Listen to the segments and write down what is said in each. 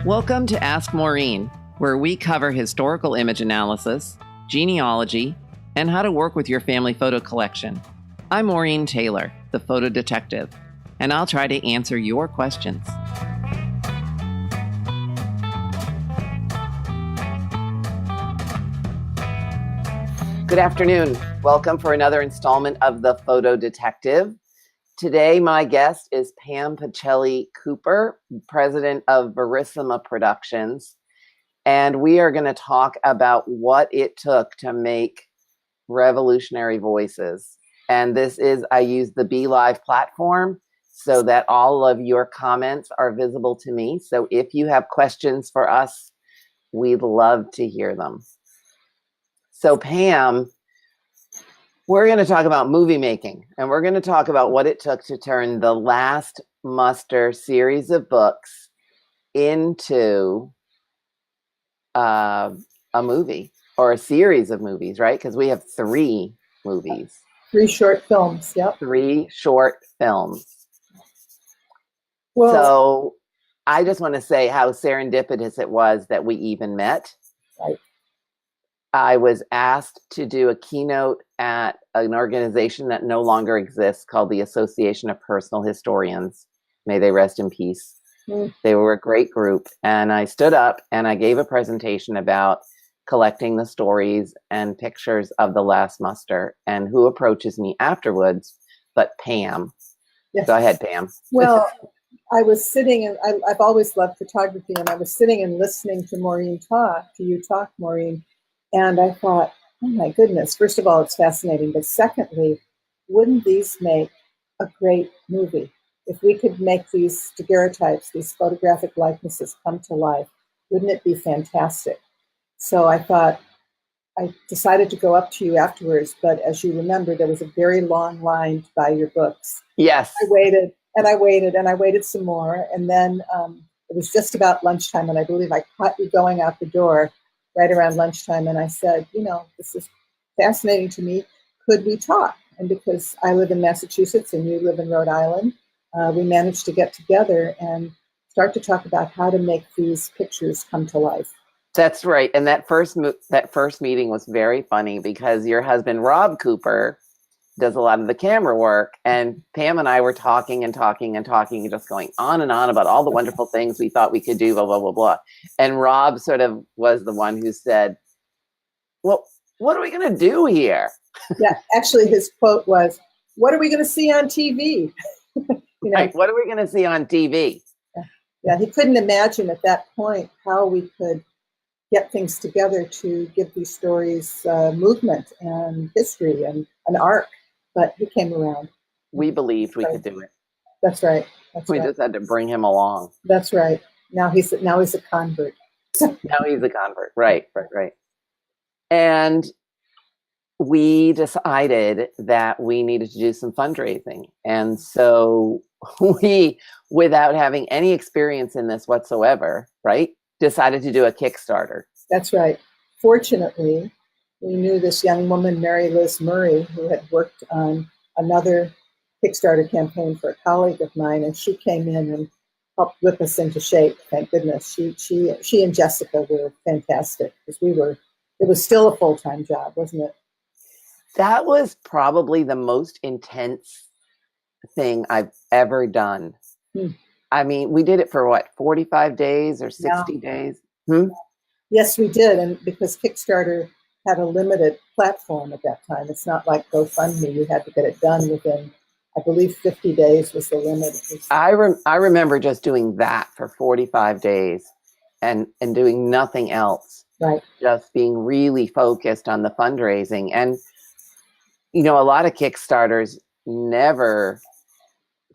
Welcome to Ask Maureen, where we cover historical image analysis, genealogy, and how to work with your family photo collection. I'm Maureen Taylor, the photo detective, and I'll try to answer your questions. Good afternoon. Welcome for another installment of The Photo Detective. Today, my guest is Pam Pacelli Cooper, president of Verissima Productions, and we are going to talk about what it took to make Revolutionary Voices. And this is, I use the Be Live platform so that all of your comments are visible to me. So if you have questions for us, we'd love to hear them. So Pam, we're going to talk about movie making, and we're going to talk about what it took to turn the Last Muster series of books into a movie or a series of movies, right? Because we have 3 movies. 3 short films, yep. 3 short films. Well, so I just want to say how serendipitous it was that we even met. Right. I was asked to do a keynote at an organization that no longer exists called the Association of Personal Historians. May they rest in peace. They were a great group. And I stood up and I gave a presentation about collecting the stories and pictures of the Last Muster. And who approaches me afterwards but Pam. Yes. Go ahead, Pam. Well, I was sitting and I've always loved photography, and I was sitting and listening to you talk, Maureen. And I thought, oh my goodness, first of all, it's fascinating. But secondly, wouldn't these make a great movie? If we could make these daguerreotypes, these photographic likenesses come to life, wouldn't it be fantastic? So I thought, I decided to go up to you afterwards. But as you remember, there was a very long line to buy your books. Yes. I waited and I waited and I waited some more. And then it was just about lunchtime. And I believe I caught you going out the door right around lunchtime, and I said, this is fascinating to me. Could we talk? And because I live in Massachusetts and you live in Rhode Island, we managed to get together and start to talk about how to make these pictures come to life. That's right. And that first meeting was very funny because your husband, Rob Cooper, does a lot of the camera work. And Pam and I were talking and just going on and on about all the wonderful things we thought we could do, blah, blah, blah, blah. And Rob sort of was the one who said, well, what are we going to do here? Yeah, actually his quote was, what are we going to see on TV? Right, what are we going to see on TV? Yeah, he couldn't imagine at that point how we could get things together to give these stories movement and history and an arc. But he came around. We believed we could do it. That's right. We just had to bring him along. That's right. Now he's a convert. Now he's a convert. Right. And we decided that we needed to do some fundraising. And so we, without having any experience in this whatsoever, right, decided to do a Kickstarter. That's right. Fortunately, we knew this young woman, Mary Liz Murray, who had worked on another Kickstarter campaign for a colleague of mine, and she came in and helped whip us into shape. Thank goodness. She and Jessica were fantastic because it was still a full-time job, wasn't it? That was probably the most intense thing I've ever done. I mean, we did it for 45 days or 60 days? Yes, we did. And because Kickstarter had a limited platform at that time. It's not like GoFundMe. You had to get it done within, I believe, 50 days was the limit. I remember just doing that for 45 days and doing nothing else. Right. Just being really focused on the fundraising. And, a lot of Kickstarters never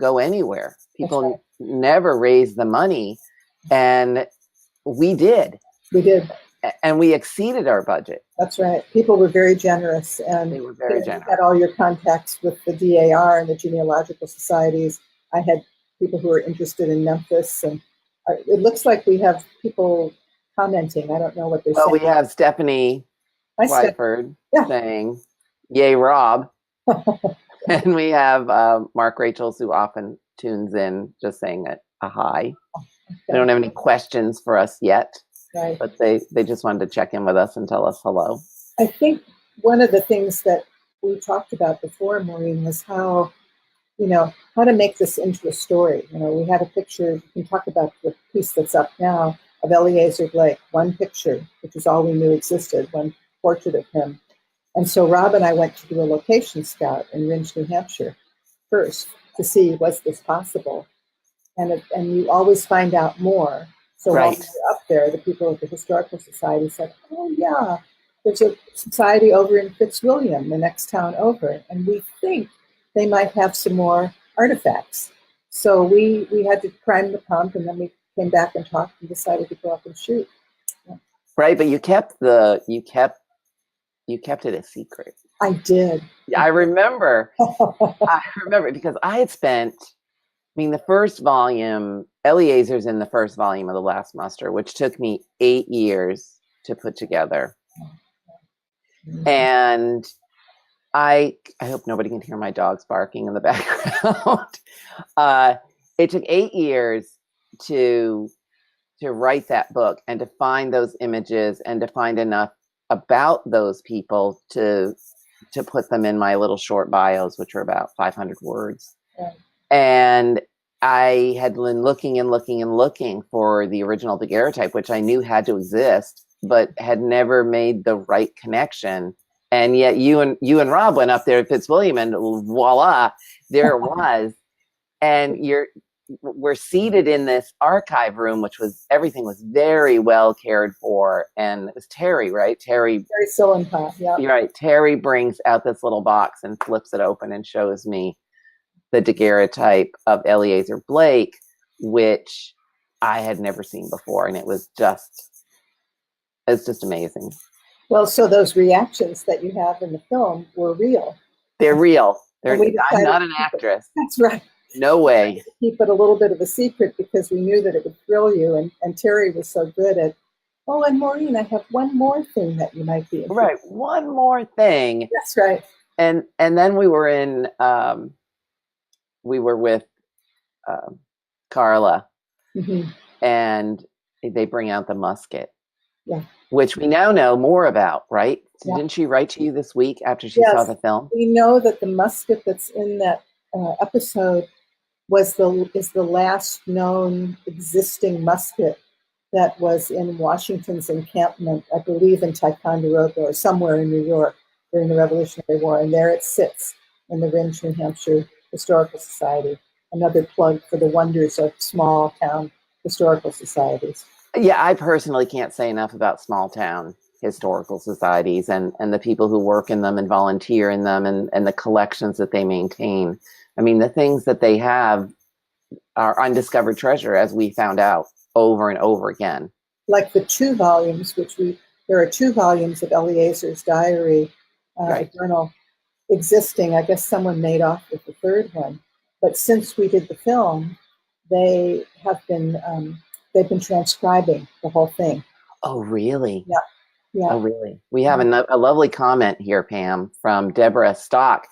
go anywhere. People never raise the money. And we did. We did. And we exceeded our budget. That's right. People were very generous. And they were very generous. You had all your contacts with the DAR and the genealogical societies. I had people who were interested in Memphis. And it looks like we have people commenting. I don't know what they're saying. Well, we have Stephanie Wyford saying, yay, Rob. And we have Mark Rachels, who often tunes in, just saying a hi. They don't have any questions for us yet, Right. but they just wanted to check in with us and tell us hello. I think one of the things that we talked about before, Maureen, was how to make this into a story. We had a picture, we can talk about the piece that's up now, of Eleazar Blake, one picture, which is all we knew existed, one portrait of him. And so Rob and I went to do a location scout in Ringe, New Hampshire first to see, was this possible? And you always find out more. So while we were up there, the people at the Historical Society said, oh yeah, there's a society over in Fitzwilliam, the next town over, and we think they might have some more artifacts. So we had to prime the pump, and then we came back and talked and decided to go up and shoot. Yeah. Right, but you kept it a secret. I did. I remember. I remember because I had spent, the first volume, Eleazar's in the first volume of The Last Muster, which took me 8 years to put together. Mm-hmm. And I hope nobody can hear my dogs barking in the background. It took 8 years to write that book and to find those images and to find enough about those people to put them in my little short bios, which are about 500 words. Right. And I had been looking and looking and looking for the original daguerreotype, which I knew had to exist, but had never made the right connection. And yet you and Rob went up there at Fitzwilliam, and voila, there it was. And we're seated in this archive room, everything was very well cared for. And it was Terry, right? Terry Sillenpah, yeah. You're right. Terry brings out this little box and flips it open and shows me the daguerreotype of Eleazar Blake, which I had never seen before. And it's just amazing. Well, so those reactions that you have in the film were real. They're real. I'm not an actress. That's right. No way. Keep it a little bit of a secret because we knew that it would thrill you. And Terry was so good at, oh, and Maureen, I have one more thing that you might be interested in. Right. One more thing. That's right. And then we were with Carla, mm-hmm. and they bring out the musket. Yeah. Which we now know more about, right? Yeah. Didn't she write to you this week after she saw the film? We know that the musket that's in that episode is the last known existing musket that was in Washington's encampment, I believe in Ticonderoga or somewhere in New York during the Revolutionary War. And there it sits in the Ringe, New Hampshire Historical Society. Another plug for the wonders of small town historical societies. Yeah, I personally can't say enough about small town historical societies and the people who work in them and volunteer in them and the collections that they maintain. The things that they have are undiscovered treasure, as we found out over and over again. Like the 2 volumes, there are 2 volumes of Eleazar's diary journal existing. I guess someone made off with the 3rd one. But since we did the film, they have been they've been transcribing the whole thing. Oh, really? Yeah. Yeah. Oh, really? We have a lovely comment here, Pam, from Deborah Stock.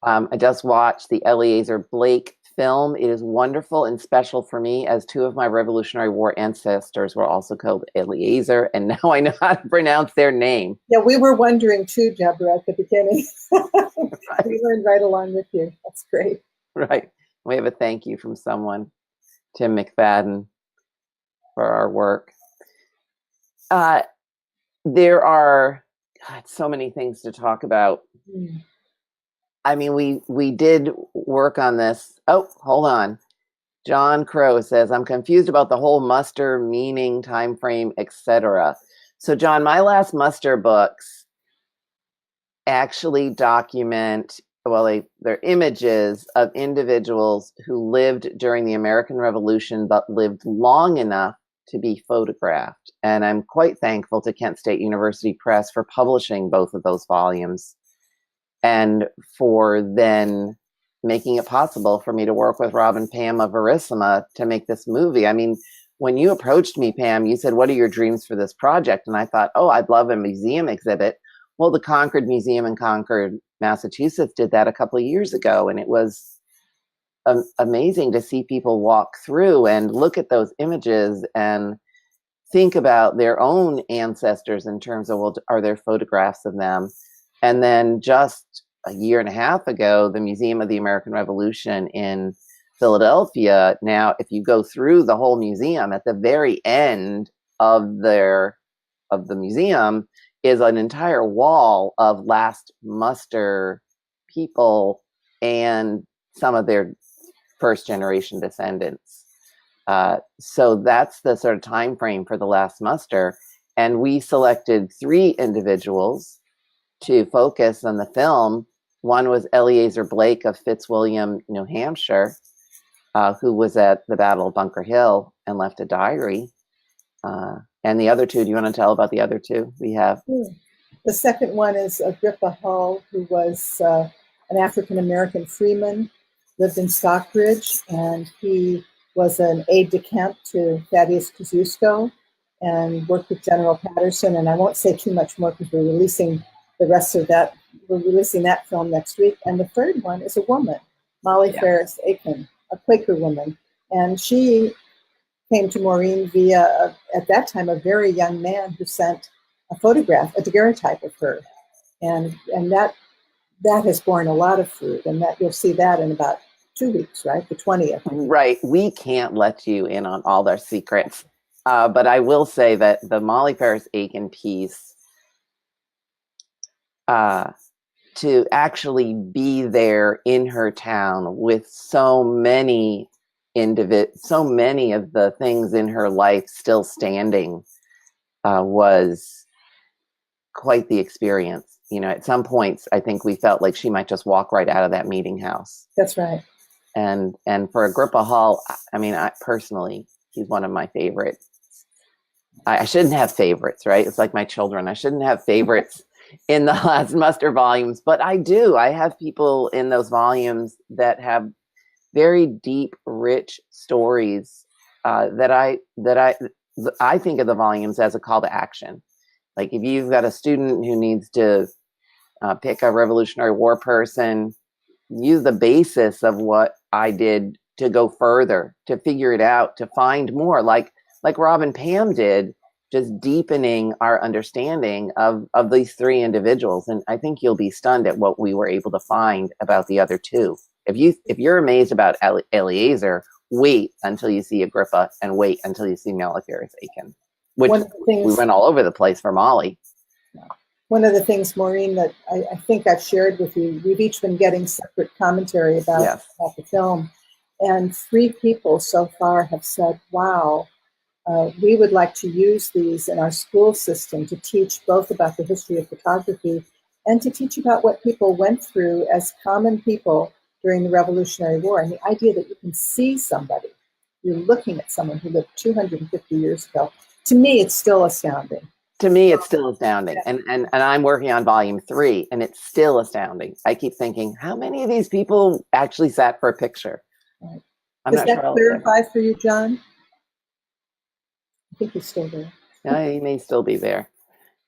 I just watched the Eleazar Blake film. It is wonderful and special for me, as 2 of my Revolutionary War ancestors were also called Eleazar, and now I know how to pronounce their name. Yeah, we were wondering too, Deborah, at the beginning. Right. We learned right along with you. That's great. Right. We have a thank you from someone, Tim McFadden, for our work. There are so many things to talk about. Mm. We did work on this. Oh, hold on. John Crow says, I'm confused about the whole muster, meaning, time frame, etc. So, John, my last muster books actually document, they're images of individuals who lived during the American Revolution, but lived long enough to be photographed. And I'm quite thankful to Kent State University Press for publishing both of those volumes and for then making it possible for me to work with Rob and Pam of Verissima to make this movie. When you approached me, Pam, you said, what are your dreams for this project? And I thought, I'd love a museum exhibit. Well, the Concord Museum in Concord, Massachusetts did that a couple of years ago, and it was amazing to see people walk through and look at those images and think about their own ancestors in terms of, well, are there photographs of them? And then just a year and a half ago, the Museum of the American Revolution in Philadelphia, now if you go through the whole museum, at the very end of the museum is an entire wall of last muster people and some of their first generation descendants. So that's the sort of time frame for the last muster. And we selected 3 individuals to focus on the film. One was Eleazar Blake of Fitzwilliam, New Hampshire, who was at the Battle of Bunker Hill and left a diary. And the other 2, do you want to tell about the other 2 we have? The second one is Agrippa Hull, who was an African-American freeman, lived in Stockbridge, and he was an aide-de-camp to Thaddeus Kosciuszko and worked with General Patterson. And I won't say too much more because we're releasing the rest of that. We're releasing that film next week. And the third one is a woman, Molly Ferris Aiken, a Quaker woman. And she came to Maureen via, at that time, a very young man who sent a photograph, a daguerreotype of her. And that has borne a lot of fruit. And that you'll see that in about 2 weeks, right? The 20th. Right. We can't let you in on all their secrets. But I will say that the Molly Ferris Aiken piece, to actually be there in her town with so many of the things in her life still standing, was quite the experience. At some points, I think we felt like she might just walk right out of that meeting house. That's right. And for Agrippa Hall, I personally, he's one of my favorites. I shouldn't have favorites, right? It's like my children. I shouldn't have favorites in the last muster volumes, but I do. I have people in those volumes that have very deep, rich stories that I think of the volumes as a call to action. Like if you've got a student who needs to pick a Revolutionary War person, use the basis of what I did to go further, to figure it out, to find more, like Rob and Pam did, just deepening our understanding of these 3 individuals. And I think you'll be stunned at what we were able to find about the other 2. If you're amazed about Eleazar, wait until you see Agrippa and wait until you see Molly Ferris Aiken, which we went all over the place for Molly. One of the things, Maureen, that I think I've shared with you, we've each been getting separate commentary about the film. And 3 people so far have said, wow, we would like to use these in our school system to teach both about the history of photography and to teach about what people went through as common people during the Revolutionary War. And the idea that you can see somebody, you're looking at someone who lived 250 years ago, to me, it's still astounding. To me, it's still astounding. And I'm working on volume 3, and it's still astounding. I keep thinking, how many of these people actually sat for a picture? Right. I'm Does not that sure clarify for you, John? I think he's still there. Yeah, he may still be there.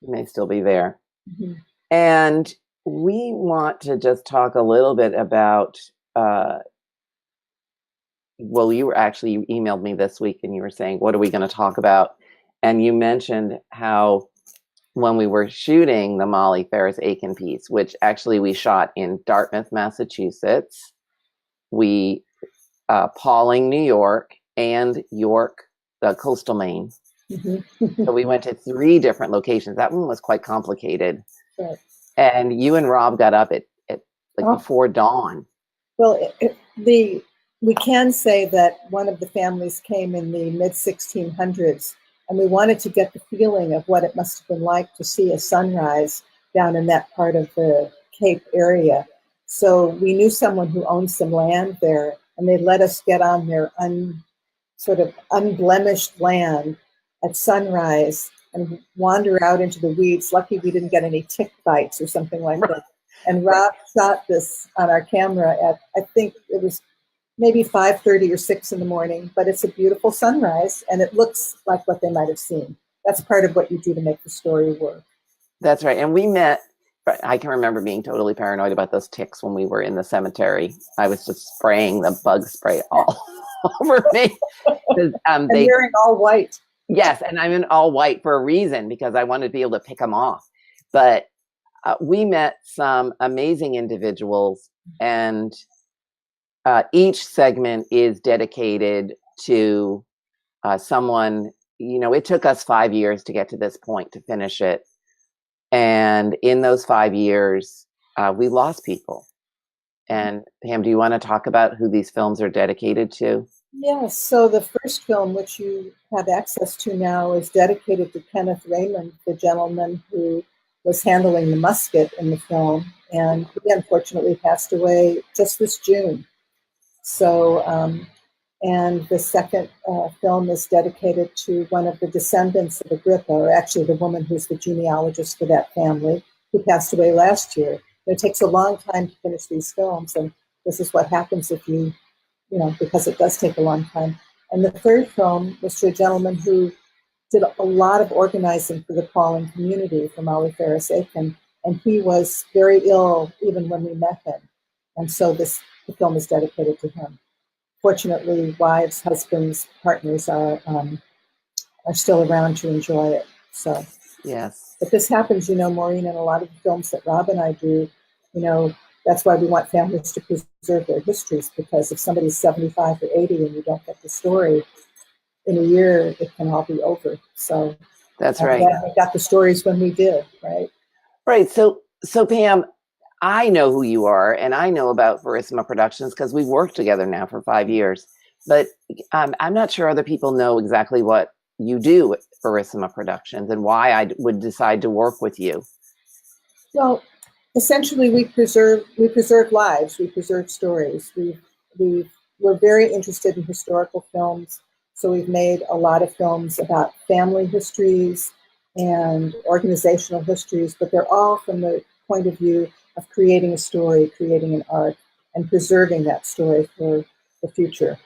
Mm-hmm. And we want to just talk a little bit about, you emailed me this week and you were saying, what are we going to talk about? And you mentioned how when we were shooting the Molly Ferris Aiken piece, which actually we shot in Dartmouth, Massachusetts, Pauling, New York, and York, coastal Maine. Mm-hmm. So we went to 3 different locations. That one was quite complicated. Right. And you and Rob got up at before dawn. Well, we can say that one of the families came in the mid-1600s, and we wanted to get the feeling of what it must have been like to see a sunrise down in that part of the Cape area. So we knew someone who owned some land there, and they let us get on their sort of unblemished land at sunrise and wander out into the weeds. Lucky we didn't get any tick bites or something like that. And Rob shot this on our camera at, I think it was maybe 5:30 or 6 in the morning, but it's a beautiful sunrise and it looks like what they might have seen. That's part of what you do to make the story work. That's right. And we met But I can remember being totally paranoid about those ticks when we were in the cemetery. I was just spraying the bug spray all over me. And you're in all white. Yes, and I'm in all white for a reason, because I wanted to be able to pick them off. But we met some amazing individuals, and each segment is dedicated to someone. You know, it took us 5 years to get to this point, to finish it. And in those 5 years, we lost people. And Pam, do you want to talk about who these films are dedicated to? Yes, so the first film, which you have access to now, is dedicated to Kenneth Raymond, the gentleman who was handling the musket in the film. And he unfortunately passed away just this June. So, and the second film is dedicated to one of the descendants of Agrippa, or actually the woman who's the genealogist for that family, who passed away last year. It takes a long time to finish these films, and this is what happens if you know, because it does take a long time. And the third film was to a gentleman who did a lot of organizing for the Pauling community, for Molly Ferris Aiken, and he was very ill even when we met him. And so the film is dedicated to him. Fortunately, wives, husbands, partners are still around to enjoy it. So yes, but this happens, you know, Maureen, in a lot of the films that Rob and I do. You know, that's why we want families to preserve their histories, because if somebody's 75 or 80 and you don't get the story, in a year it can all be over. So that's right. We got the stories when we did, right? Right. So Pam, I know who you are, and I know about Verissima Productions because we've worked together now for 5 years. But I'm not sure other people know exactly what you do at Verissima Productions and why I would decide to work with you. Well, essentially, we preserve lives, we preserve stories. We're very interested in historical films, so we've made a lot of films about family histories and organizational histories, but they're all from the point of view of creating a story, creating an arc, and preserving that story for the future.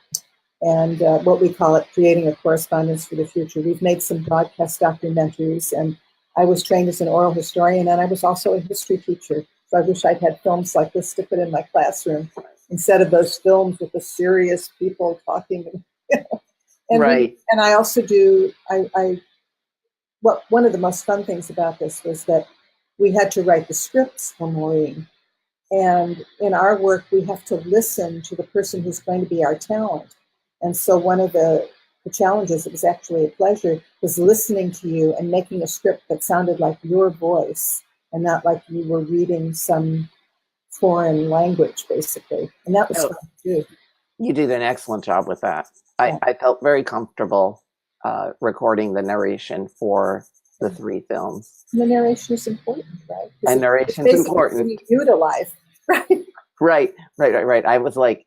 And what we call it, creating a correspondence for the future. We've made some broadcast documentaries, and I was trained as an oral historian, and I was also a history teacher. So I wish I'd had films like this to put in my classroom instead of those films with the serious people talking. And right. And I also do. One of the most fun things about this was that we had to write the scripts for Maureen. And in our work, we have to listen to the person who's going to be our talent. And so one of the challenges, it was actually a pleasure, was listening to you and making a script that sounded like your voice and not like you were reading some foreign language, basically. And that was fun too. You did an excellent job with that. Yeah. I felt very comfortable recording the narration for the 3 films. And the narration is important, right? And narration is important. We need you to live, right? Right. I was like,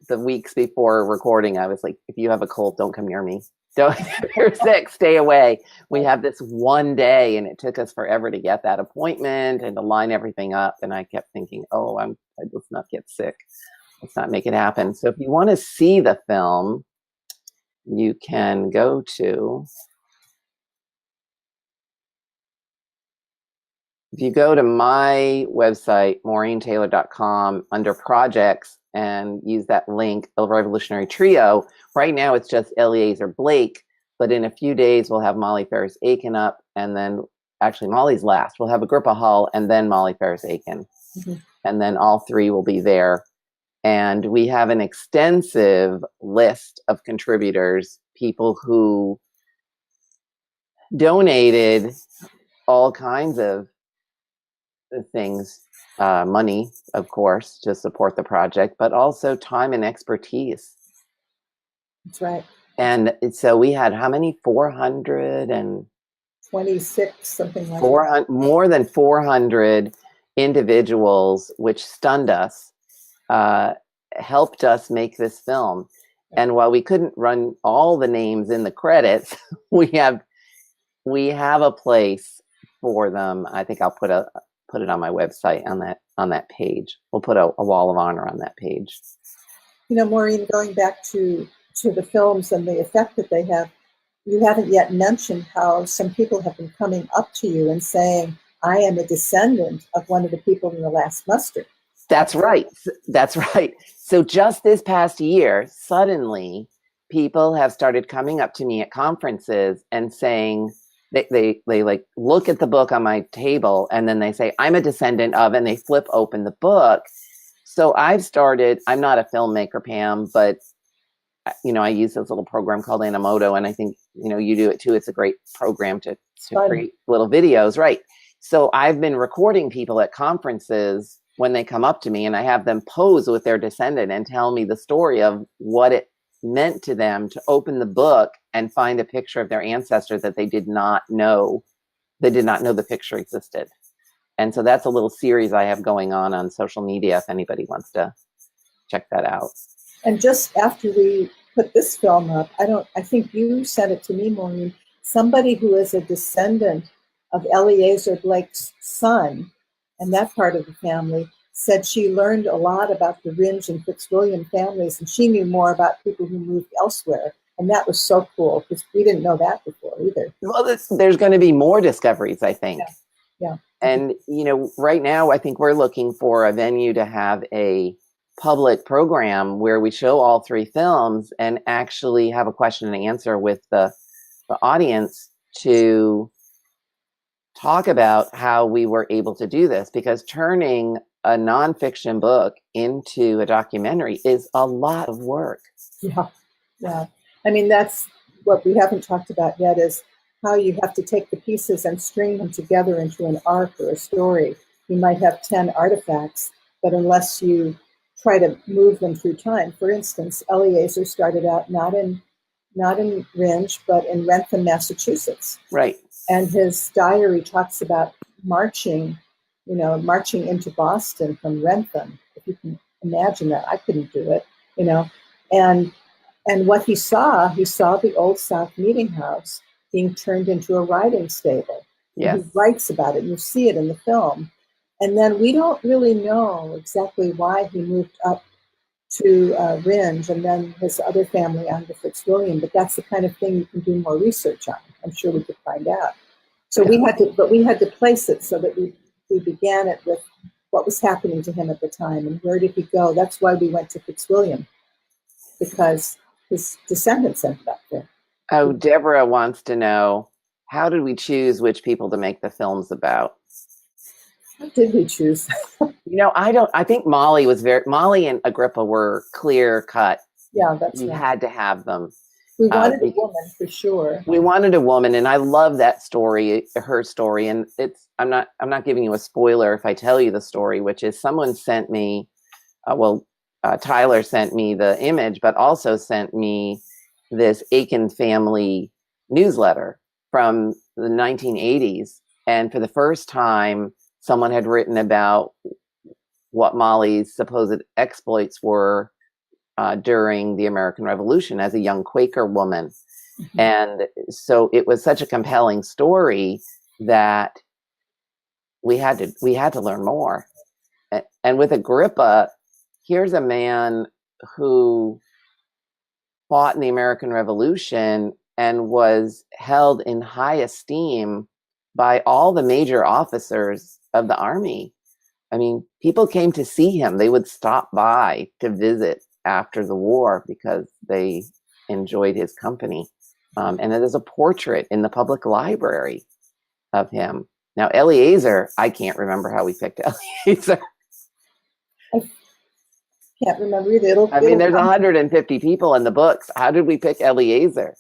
the weeks before recording, I was like, if you have a cold, don't come near me. Don't, if you're sick, stay away. We have this one day, and it took us forever to get that appointment and to line everything up. And I kept thinking, let's not get sick. Let's not make it happen. So if you want to see the film, you can go to, if you go to my website, maureentaylor.com, under projects, and use that link, El Revolutionary Trio. Right now it's just Eliezer Blake, but in a few days we'll have Molly Ferris Aiken up, and then actually Molly's last. We'll have Agrippa Hall and then Molly Ferris Aiken. Mm-hmm. And then all 3 will be there. And we have an extensive list of contributors, people who donated all kinds of things, money, of course, to support the project, but also time and expertise. That's right. And so we had how many? 426, something like that. More than 400 individuals, which stunned us, helped us make this film. And while we couldn't run all the names in the credits, we have a place for them. I think I'll put it on my website on that page. We'll put a wall of honor on that page. You know, Maureen, going back to the films and the effect that they have, you haven't yet mentioned how some people have been coming up to you and saying, I am a descendant of one of the people in the last muster. That's right. That's right. So just this past year, suddenly people have started coming up to me at conferences and saying, they like look at the book on my table and then they say, I'm a descendant of, and they flip open the book. So I'm not a filmmaker, Pam, but I use this little program called Animoto, and I think, you do it too. It's a great program to create little videos, right? So I've been recording people at conferences when they come up to me, and I have them pose with their descendant and tell me the story of what it meant to them to open the book and find a picture of their ancestor that they did not know. They did not know the picture existed. And so that's a little series I have going on social media if anybody wants to check that out. And just after we put this film up, I think you sent it to me, Maureen, somebody who is a descendant of Eleazar Blake's son, and that part of the family, said she learned a lot about the Rindge and Fitzwilliam families, and she knew more about people who moved elsewhere. And that was so cool, because we didn't know that before either. Well, there's going to be more discoveries, I think. Yeah. And, right now, I think we're looking for a venue to have a public program where we show all 3 films and actually have a question and answer with the audience to talk about how we were able to do this, because turning a nonfiction book into a documentary is a lot of work. Yeah. I mean, that's what we haven't talked about yet, is how you have to take the pieces and string them together into an arc or a story. You might have 10 artifacts, but unless you try to move them through time. For instance, Eleazar started out not in Rindge, but in Wrentham, Massachusetts. Right. And his diary talks about marching into Boston from Wrentham. If you can imagine that, I couldn't do it, and what he saw the Old South Meeting House being turned into a riding stable. Yes. And he writes about it, and you see it in the film. And then we don't really know exactly why he moved up to Rindge and then his other family on to Fitzwilliam, but that's the kind of thing you can do more research on. I'm sure we could find out. So we had to place it so that we began it with what was happening to him at the time and where did he go. That's why we went to Fitzwilliam, because his descendants ended up there. Oh, Deborah wants to know, how did we choose which people to make the films about? How did we choose? I think Molly and Agrippa were clear cut. Yeah, that's you right. had to have them. We wanted a woman for sure. We wanted a woman, and I love that story, her story. And I'm not giving you a spoiler if I tell you the story, which is someone sent me, Tyler sent me the image, but also sent me this Aiken family newsletter from the 1980s. And for the first time, someone had written about what Molly's supposed exploits were during the American Revolution as a young Quaker woman. Mm-hmm. And so it was such a compelling story that we had to learn more. And with Agrippa, here's a man who fought in the American Revolution and was held in high esteem by all the major officers of the army. I mean, people came to see him. They would stop by to visit after the war because they enjoyed his company. And there's a portrait in the public library of him. Now, Eleazar, I can't remember how we picked Eleazar. I can't remember either. There's 150 people in the books. How did we pick Eleazar?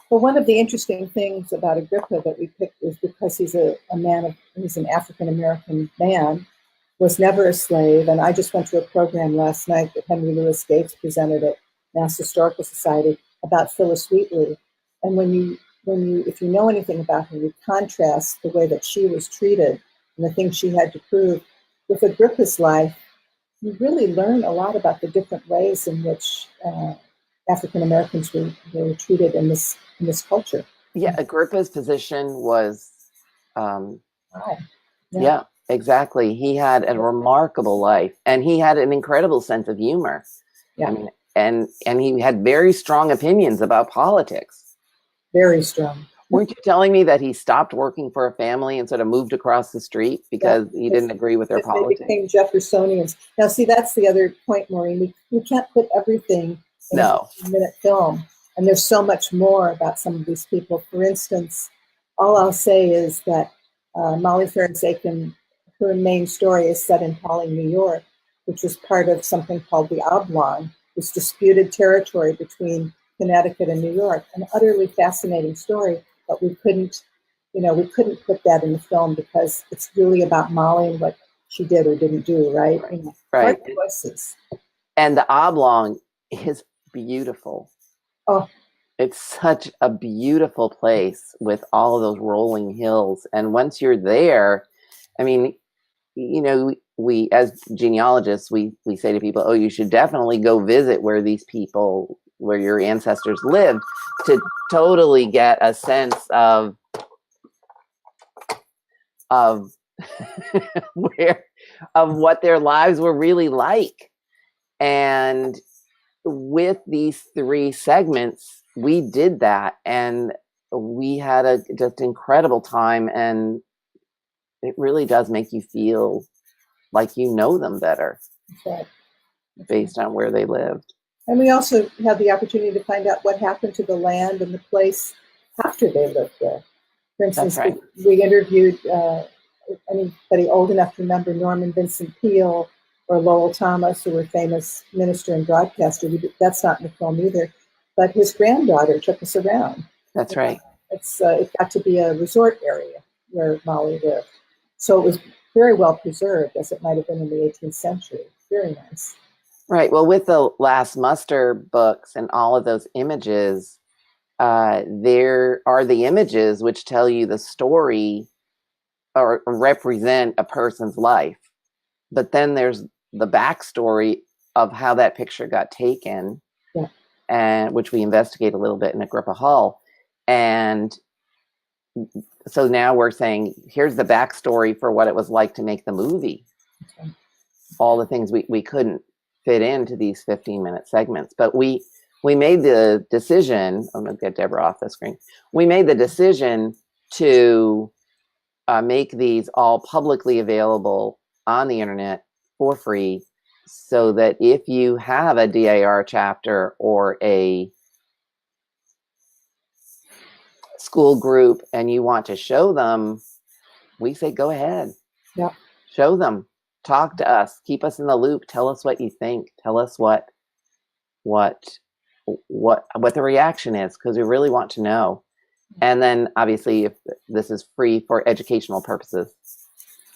Well, one of the interesting things about Agrippa that we picked is because he's he's an African-American man, was never a slave. And I just went to a program last night that Henry Louis Gates presented at Mass Historical Society about Phyllis Wheatley. And if you know anything about her, you contrast the way that she was treated and the things she had to prove with Agrippa's life. You really learn a lot about the different ways in which African Americans were treated in this culture. Yeah, Agrippa's position was, yeah, exactly. He had a remarkable life, and he had an incredible sense of humor. Yeah, and he had very strong opinions about politics. Very strong. Weren't you telling me that he stopped working for a family and sort of moved across the street because he didn't agree with their They politics? became Jeffersonians. Now, see, that's the other point, Maureen. We can't put everything in a 15-minute film. And there's so much more about some of these people. For instance, all I'll say is that Molly Ferris Aiken, her main story is set in Pawling, New York, which was part of something called the Oblong, this disputed territory between Connecticut and New York. An utterly fascinating story, but we couldn't put that in the film because it's really about Molly and what she did or didn't do, right? Right. Hard choices. And the Oblong is beautiful. Oh, it's such a beautiful place with all of those rolling hills. And once you're there, I mean, we as genealogists, we say to people, oh, you should definitely go visit where your ancestors lived to totally get a sense of of what their lives were really like. And with these 3 segments, we did that, and we had a just incredible time, and it really does make you feel like you know them better. That's based on where they lived. And we also had the opportunity to find out what happened to the land and the place after they lived there. For instance, That's right. we interviewed anybody old enough to remember Norman Vincent Peale or Lowell Thomas, who were famous minister and broadcaster. That's not in the film either. But his granddaughter took us around. That's right. It got to be a resort area where Molly lived. So it was very well preserved, as it might have been in the 18th century. Very nice. Right. Well, with the Last Muster books and all of those images, there are the images which tell you the story or represent a person's life. But then there's the backstory of how that picture got taken, and which we investigate a little bit in Agrippa Hall. And so now we're saying, here's the backstory for what it was like to make the movie. Okay. All the things we couldn't fit into these 15-minute segments. But we made the decision, I'm going to get Deborah off the screen. We made the decision to make these all publicly available on the internet for free, so that if you have a DIR chapter or a school group and you want to show them, we say, go ahead. Yeah. Show them. Talk to us. Keep us in the loop. Tell us what you think. Tell us what the reaction is, because we really want to know. And then obviously, if this is free for educational purposes.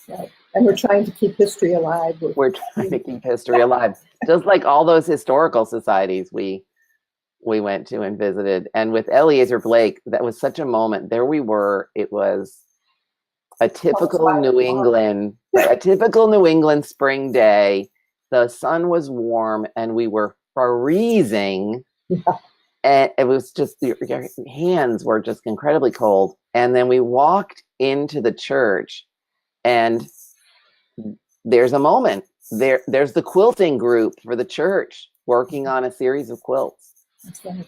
Right. And we're trying to keep history alive. We're trying to keep history alive. Just like all those historical societies we went to and visited. And with Eleazar Blake, that was such a moment. There we were. It was a typical New England spring day. The sun was warm and we were freezing. Yeah. And it was just, your hands were just incredibly cold. And then we walked into the church, and there's a moment. There's the quilting group for the church working on a series of quilts. That's right.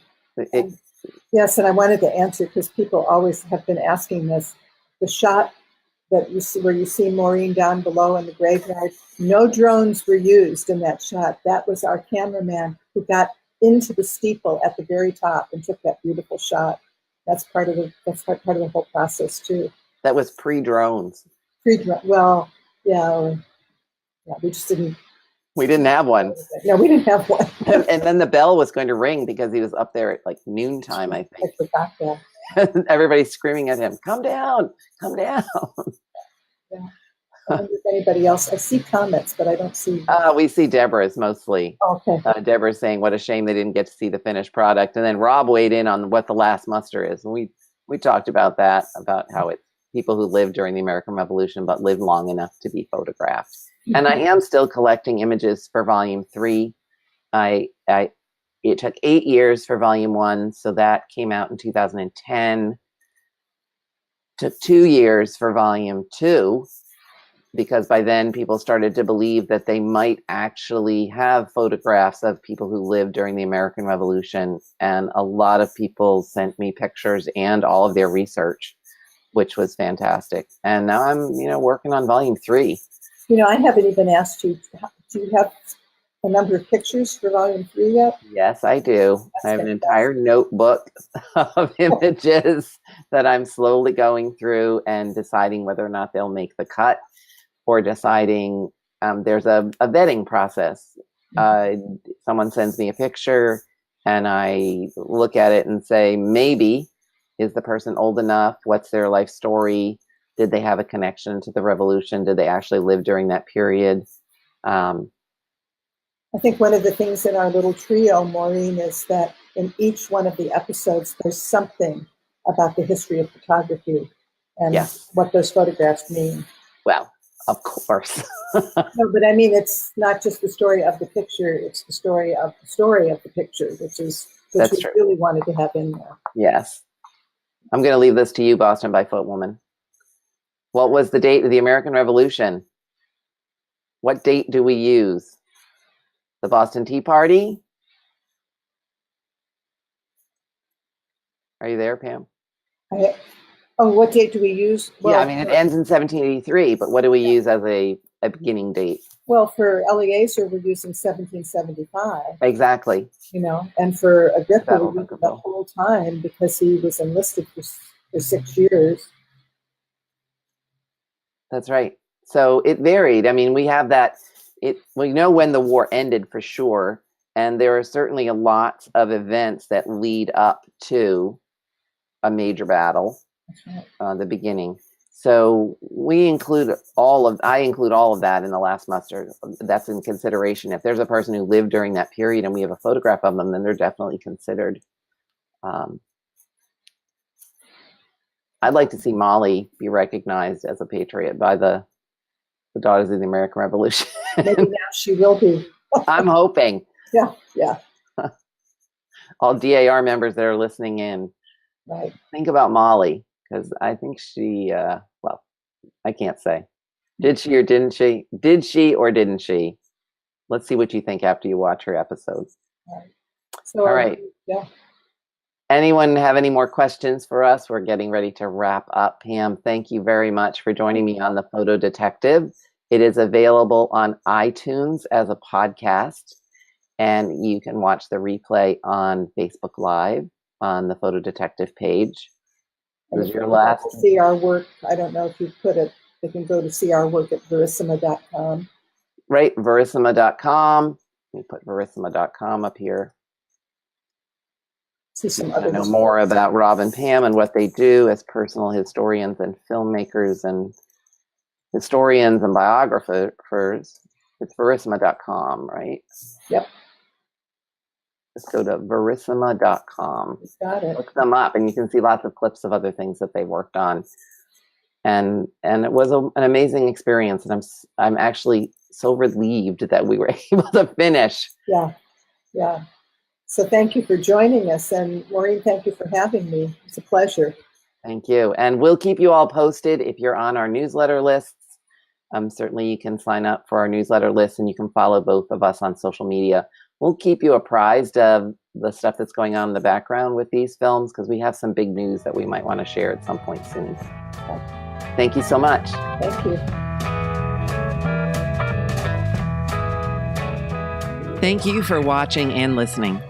Yes, and I wanted to answer, because people always have been asking this. The shot that you see, where you see Maureen down below in the graveyard, no drones were used in that shot. That was our cameraman who got into the steeple at the very top and took that beautiful shot. That's part of the whole process too. That was pre-drones. Well, yeah, we just didn't. We didn't have one. No, we didn't have one. And then the bell was going to ring because he was up there at like noontime, I think. I forgot that. Everybody's screaming at him, come down, come down. Yeah. I wonder if anybody else, I see comments, but I don't see. We see Deborah's mostly. Okay. Deborah's saying, what a shame they didn't get to see the finished product. And then Rob weighed in on what the Last Muster is. And we talked about that, about how it's people who lived during the American Revolution, but lived long enough to be photographed. Mm-hmm. And I am still collecting images for volume 3. It took 8 years for volume 1. So that came out in 2010. Took 2 years for volume 2. because by then people started to believe that they might actually have photographs of people who lived during the American Revolution. And a lot of people sent me pictures and all of their research, which was fantastic. And now I'm, working on volume 3. I haven't even asked you, do you have a number of pictures for volume 3 yet? Yes, I do. I have an entire notebook of images that I'm slowly going through and deciding whether or not they'll make the cut, or deciding there's a vetting process. Someone sends me a picture and I look at it and say, maybe, is the person old enough? What's their life story? Did they have a connection to the revolution? Did they actually live during that period? I think one of the things in our little trio, Maureen, is that in each one of the episodes, there's something about the history of photography and what those photographs mean. Well, of course. No, but I mean, it's not just the story of the picture, it's the story of the picture, which we really wanted to have in there. Yes. I'm going to leave this to you, Boston by Foot Woman. What was the date of the American Revolution? What date do we use? The Boston Tea Party? Are you there, Pam? What date do we use? Well, it ends in 1783, but what do we use as a beginning date? Well, for Eliezer, we're using 1775. Exactly. And for Agrippa, we're using the whole time because he was enlisted for 6 years. That's right. So it varied. We have that. We know when the war ended for sure, and there are certainly a lot of events that lead up to a major battle, the beginning. So I include all of that in the last muster. That's in consideration. If there's a person who lived during that period and we have a photograph of them, then they're definitely considered. I'd like to see Molly be recognized as a patriot by the Daughters of the American Revolution. Maybe now she will be. I'm hoping. Yeah. All DAR members that are listening in, right. Think about Molly, because I think she, I can't say. Did she or didn't she? Did she or didn't she? Let's see what you think after you watch her episode. Right. So, all right. Yeah. Anyone have any more questions for us? We're getting ready to wrap up. Pam, thank you very much for joining me on The Photo Detective. It is available on iTunes as a podcast, and you can watch the replay on Facebook Live on the Photo Detective page. This is your last. To see our work. I don't know if you put it. They can go to see our work at verissima.com. Right, verissima.com. Let me put verissima.com up here. See some other. Know more about Rob and Pam and what they do as personal historians and filmmakers and historians and biographers. It's verissima.com, right? Yep. Just go to verissima.com. Got it. Look them up, and you can see lots of clips of other things that they worked on. And it was an amazing experience, and I'm actually so relieved that we were able to finish. Yeah. So thank you for joining us, and Maureen, thank you for having me. It's a pleasure. Thank you, and we'll keep you all posted if you're on our newsletter lists. Certainly, you can sign up for our newsletter list, and you can follow both of us on social media. We'll keep you apprised of the stuff that's going on in the background with these films, because we have some big news that we might want to share at some point soon. Thank you so much. Thank you. Thank you for watching and listening.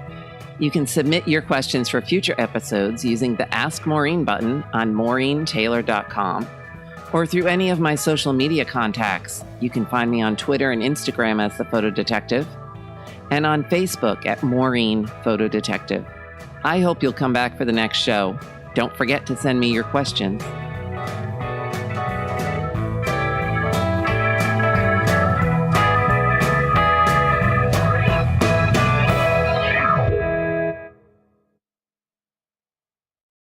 You can submit your questions for future episodes using the Ask Maureen button on maureentaylor.com or through any of my social media contacts. You can find me on Twitter and Instagram as The Photo Detective, and on Facebook at Maureen Photo Detective. I hope you'll come back for the next show. Don't forget to send me your questions.